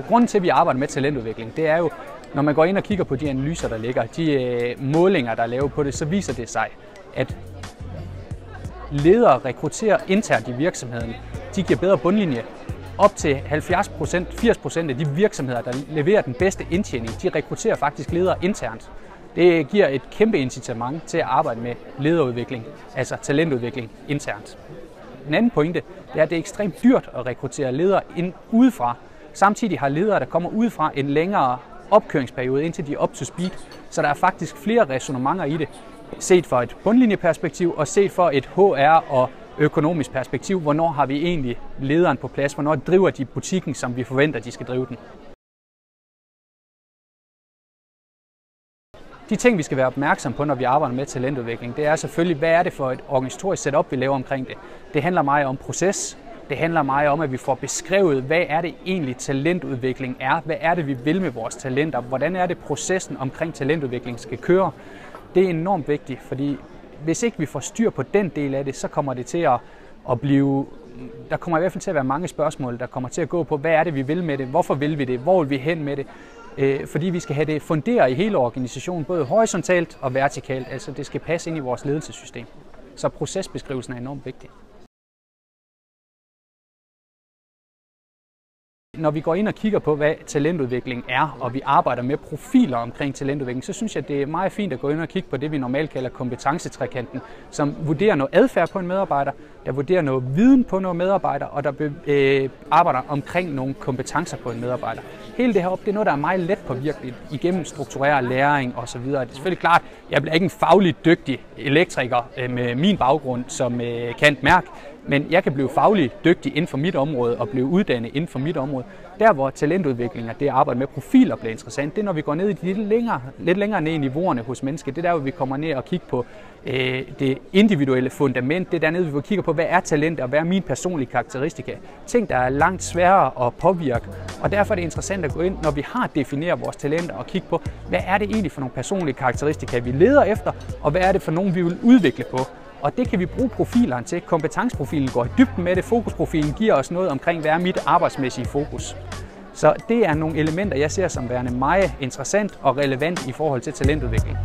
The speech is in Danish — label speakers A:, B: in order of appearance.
A: Grunden til, at vi arbejder med talentudvikling, det er jo, når man går ind og kigger på de analyser, der ligger, de målinger, der er lavet på det, så viser det sig, at ledere rekrutterer internt i virksomheden. De giver bedre bundlinje. Op til 80% af de virksomheder, der leverer den bedste indtjening, de rekrutterer faktisk ledere internt. Det giver et kæmpe incitament til at arbejde med lederudvikling, altså talentudvikling internt. Den anden pointe, det er, at det er ekstremt dyrt at rekruttere ledere ind udefra. Samtidig har ledere, der kommer udefra, en længere opkøringsperiode, indtil de er up to speed. Så der er faktisk flere ræsonnementer i det, set fra et bundlinjeperspektiv og set fra et HR- og økonomisk perspektiv. Hvornår har vi egentlig lederen på plads? Hvornår driver de butikken, som vi forventer, de skal drive den? De ting, vi skal være opmærksom på, når vi arbejder med talentudvikling, det er selvfølgelig, hvad er det for et organisatorisk setup, vi laver omkring det. Det handler meget om proces. Det handler meget om, at vi får beskrevet, hvad er det egentlig talentudvikling er? Hvad er det, vi vil med vores talenter? Hvordan er det, processen omkring talentudvikling skal køre? Det er enormt vigtigt, fordi hvis ikke vi får styr på den del af det, så kommer det til at blive... Der kommer i hvert fald til at være mange spørgsmål, der kommer til at gå på, hvad er det, vi vil med det? Hvorfor vil vi det? Hvor vil vi hen med det? Fordi vi skal have det funderet i hele organisationen, både horisontalt og vertikalt. Altså det skal passe ind i vores ledelsessystem. Så procesbeskrivelsen er enormt vigtig. Når vi går ind og kigger på, hvad talentudvikling er, og vi arbejder med profiler omkring talentudvikling, så synes jeg, det er meget fint at gå ind og kigge på det, vi normalt kalder kompetencetrekanten, som vurderer noget adfærd på en medarbejder, der vurderer noget viden på nogle medarbejdere, og der arbejder omkring nogle kompetencer på en medarbejder. Hele det her det er noget, der er meget let påvirkeligt igennem struktureret læring osv. Det er selvfølgelig klart, jeg bliver ikke en fagligt dygtig elektriker med min baggrund som Kant Mærk, men jeg kan blive fagligt dygtig inden for mit område og blive uddannet inden for mit område. Der hvor talentudvikling og det at arbejde med profiler bliver interessant, det er når vi går ned i de lidt længere ned i niveauerne hos mennesker. Det er der hvor vi kommer ned og kigger på det individuelle fundament. Det er dernede hvor vi kigger på, hvad er talent og hvad er mine personlige karakteristika. Ting der er langt sværere at påvirke. Og derfor er det interessant at gå ind, når vi har defineret vores talenter og kigge på, hvad er det egentlig for nogle personlige karakteristika vi leder efter, og hvad er det for nogle vi vil udvikle på. Og det kan vi bruge profilerne til. Kompetenceprofilen går i dybden med det. Fokusprofilen giver os noget omkring, hvad er mit arbejdsmæssige fokus. Så det er nogle elementer, jeg ser som værende meget interessant og relevant i forhold til talentudvikling.